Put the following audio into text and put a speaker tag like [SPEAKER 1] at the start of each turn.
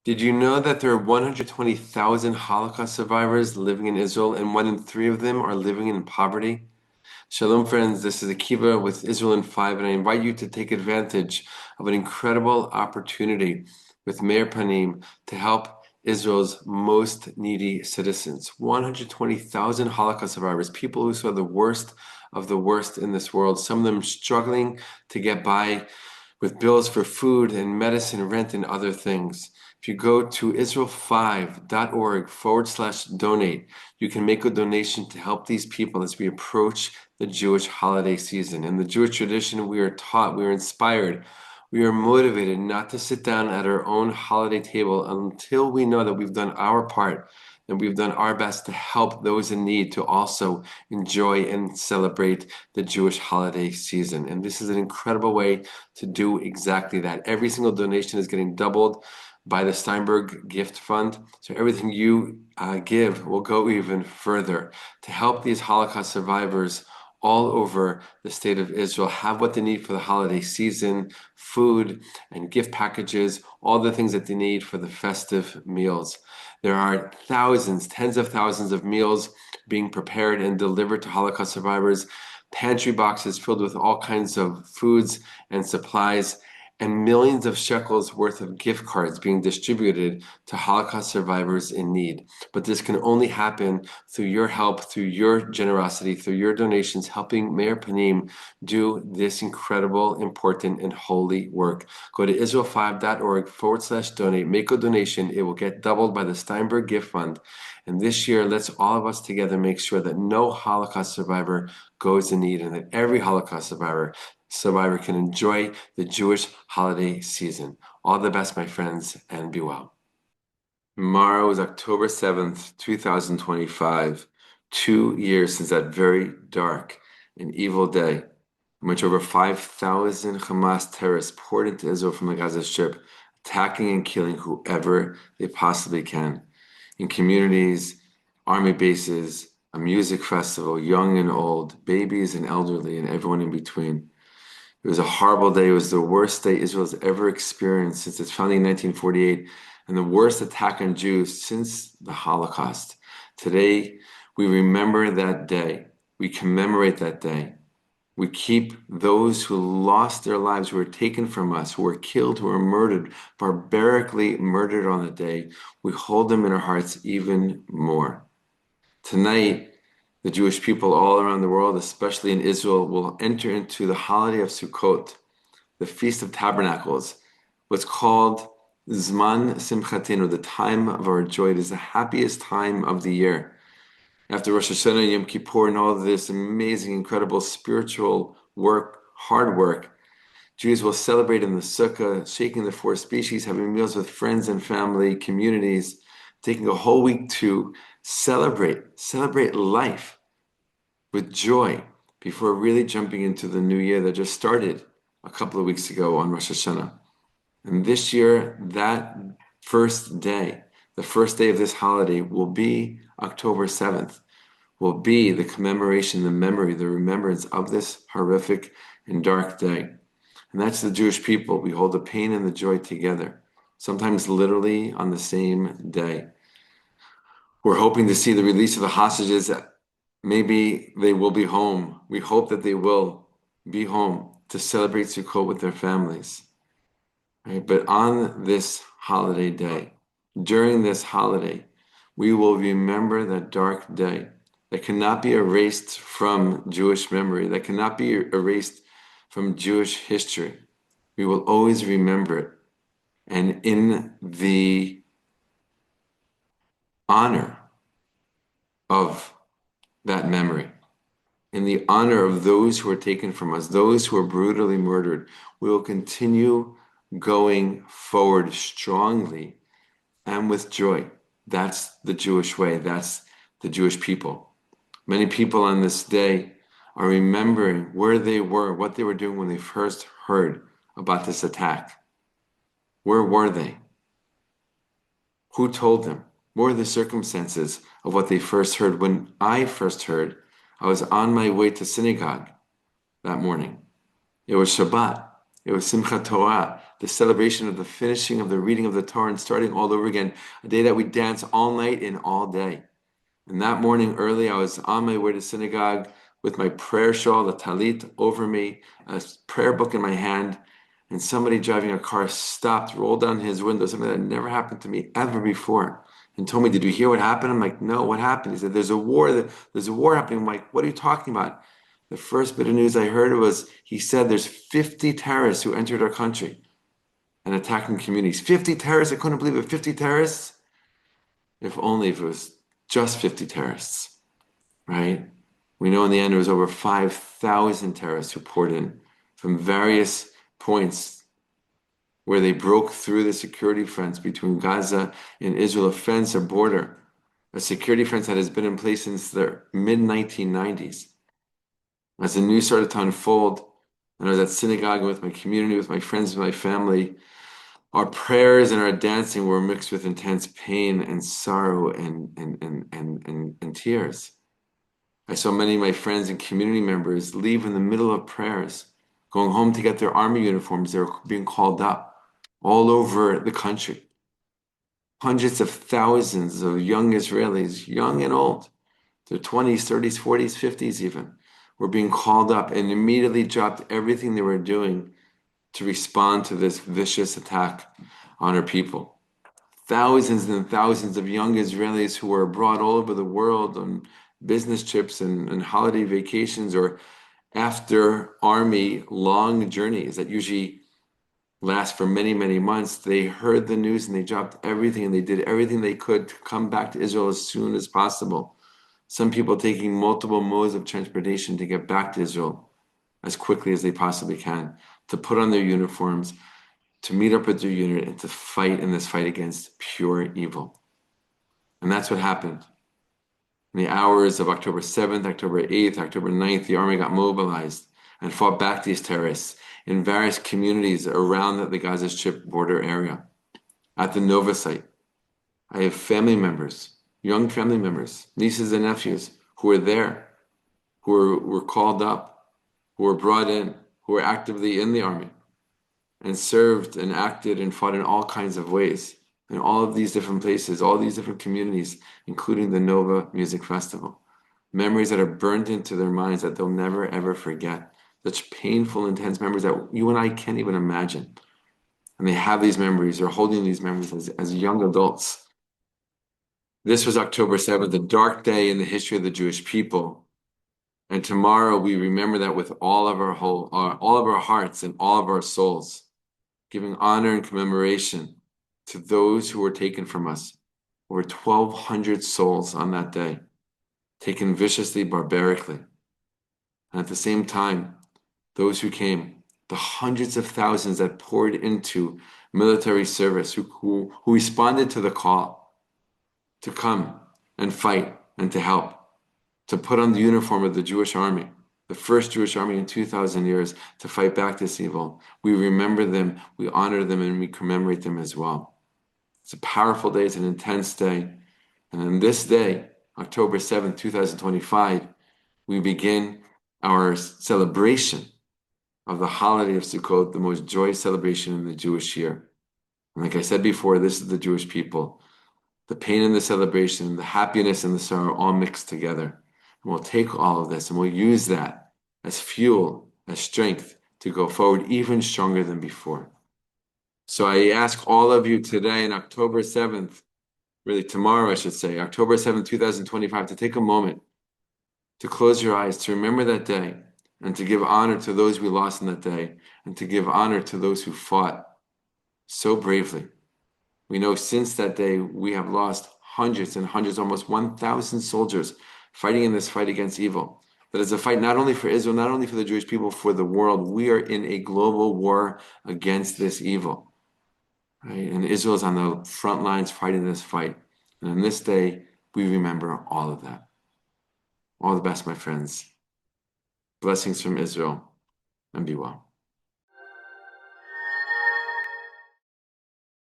[SPEAKER 1] Did you know that there are 120,000 Holocaust survivors living in Israel, and 1 in 3 of them are living in poverty? Shalom, friends. This is Akiva with Israel in 5, and I invite you to take advantage of an incredible opportunity with Meir Panim to help Israel's most needy citizens. 120,000 Holocaust survivors, people who saw the worst of the worst in this world, some of them struggling to get by with bills for food and medicine, rent, and other things. If you go to israel5.org/donate, you can make a donation to help these people as we approach the Jewish holiday season. In the Jewish tradition, we are taught, we are inspired, we are motivated not to sit down at our own holiday table until we know that we've done our part and we've done our best to help those in need to also enjoy and celebrate the Jewish holiday season. And this is an incredible way to do exactly that. Every single donation is getting doubled by the Steinberg Gift Fund. So everything you give will go even further to help these Holocaust survivors all over the state of Israel have what they need for the holiday season, food and gift packages, all the things that they need for the festive meals. There are thousands, tens of thousands of meals being prepared and delivered to Holocaust survivors, pantry boxes filled with all kinds of foods and supplies, and millions of shekels worth of gift cards being distributed to Holocaust survivors in need. But this can only happen through your help, through your generosity, through your donations, helping Meir Panim do this incredible, important, and holy work. Go to israel5.org/donate, make a donation. It will get doubled by the Steinberg Gift Fund. And this year, let's all of us together make sure that no Holocaust survivor goes in need and that every Holocaust survivor can enjoy the Jewish holiday season. All the best, my friends, and be well. Tomorrow is October 7th, 2025, 2 years since that very dark and evil day in which over 5,000 Hamas terrorists poured into Israel from the Gaza Strip, attacking and killing whoever they possibly can. In communities, army bases, a music festival, young and old, babies and elderly, and everyone in between. It was a horrible day. It was the worst day Israel has ever experienced since its founding in 1948, and the worst attack on Jews since the Holocaust. Today, we remember that day. We commemorate that day. We keep those who lost their lives, who were taken from us, who were killed, who were murdered, barbarically murdered on the day. We hold them in our hearts even more. Tonight, the Jewish people all around the world, especially in Israel, will enter into the holiday of Sukkot, the Feast of Tabernacles, what's called Zman Simchatenu, the time of our joy. It is the happiest time of the year. After Rosh Hashanah, Yom Kippur, and all this amazing, incredible spiritual work, hard work, Jews will celebrate in the Sukkah, shaking the four species, having meals with friends and family, communities, taking a whole week to celebrate life with joy before really jumping into the new year that just started a couple of weeks ago on Rosh Hashanah. And this year, that first day, the first day of this holiday will be October 7th, will be the commemoration, the memory, the remembrance of this horrific and dark day. And that's the Jewish people. We hold the pain and the joy together, sometimes literally on the same day. We're hoping to see the release of the hostages. Maybe they will be home. We hope that they will be home to celebrate Sukkot with their families. Right? But on this holiday day, during this holiday, we will remember that dark day that cannot be erased from Jewish memory, that cannot be erased from Jewish history. We will always remember it. And in the honor of that memory, in the honor of those who are taken from us, those who are brutally murdered, we will continue going forward strongly and with joy. That's the Jewish way. That's the Jewish people. Many people on this day are remembering where they were, what they were doing when they first heard about this attack. Where were they? Who told them? What were the circumstances of what they first heard? When I first heard, I was on my way to synagogue that morning. It was Shabbat. It was Simchat Torah, the celebration of the finishing of the reading of the Torah and starting all over again, a day that we dance all night and all day. And that morning early, I was on my way to synagogue with my prayer shawl, the talit, over me, a prayer book in my hand, and somebody driving a car stopped, rolled down his window, something that never happened to me ever before, and told me, "Did you hear what happened?" I'm like, "No, what happened?" He said, "There's a war. There's a war happening." I'm like, "What are you talking about?" The first bit of news I heard was he said there's 50 terrorists who entered our country and attacking communities. 50 terrorists. I couldn't believe it. 50 terrorists. If only if it was just 50 terrorists, right? We know in the end it was over 5,000 terrorists who poured in from various points where they broke through the security fence between Gaza and Israel, a fence, a border, a security fence that has been in place since the mid 1990s. As the news started to unfold, and I was at synagogue with my community, with my friends, with my family, our prayers and our dancing were mixed with intense pain and sorrow and tears. I saw many of my friends and community members leave in the middle of prayers, going home to get their army uniforms. They were being called up all over the country. Hundreds of thousands of young Israelis, young and old, their 20s, 30s, 40s, 50s even, were being called up and immediately dropped everything they were doing to respond to this vicious attack on our people. Thousands and thousands of young Israelis who were abroad all over the world on business trips and holiday vacations or after army long journeys that usually last for many, many months. They heard the news and they dropped everything and they did everything they could to come back to Israel as soon as possible. Some people taking multiple modes of transportation to get back to Israel as quickly as they possibly can, to put on their uniforms, to meet up with their unit, and to fight in this fight against pure evil. And that's what happened. In the hours of October 7th, October 8th, October 9th, the army got mobilized and fought back these terrorists in various communities around the Gaza Strip border area. At the Nova site, I have family members, young family members, nieces and nephews who were there, who were called up, who were brought in, who were actively in the army and served and acted and fought in all kinds of ways in all of these different places, all these different communities, including the Nova Music Festival. Memories that are burned into their minds that they'll never ever forget. Such painful, intense memories that you and I can't even imagine. And they have these memories, they're holding these memories as young adults. This was October 7th, a dark day in the history of the Jewish people. And tomorrow we remember that with all of our hearts and all of our souls, giving honor and commemoration to those who were taken from us. Over 1,200 souls on that day, taken viciously, barbarically. And at the same time, those who came, the hundreds of thousands that poured into military service, who responded to the call to come and fight and to help, to put on the uniform of the Jewish army, the first Jewish army in 2,000 years, to fight back this evil. We remember them, we honor them, and we commemorate them as well. It's a powerful day, it's an intense day. And on this day, October 7th, 2025, we begin our celebration of the holiday of Sukkot, the most joyous celebration in the Jewish year. And like I said before, this is the Jewish people. The pain and the celebration, the happiness and the sorrow all mixed together. And we'll take all of this and we'll use that as fuel, as strength to go forward even stronger than before. So I ask all of you today on October 7th, really tomorrow I should say, October 7th, 2025, to take a moment to close your eyes, to remember that day, and to give honor to those we lost in that day, and to give honor to those who fought so bravely. We know since that day we have lost hundreds and hundreds, almost 1,000 soldiers fighting in this fight against evil. That is a fight not only for Israel, not only for the Jewish people, for the world. We are in a global war against this evil. Right? And Israel is on the front lines fighting this fight. And on this day, we remember all of that. All the best, my friends. Blessings from Israel, and be well.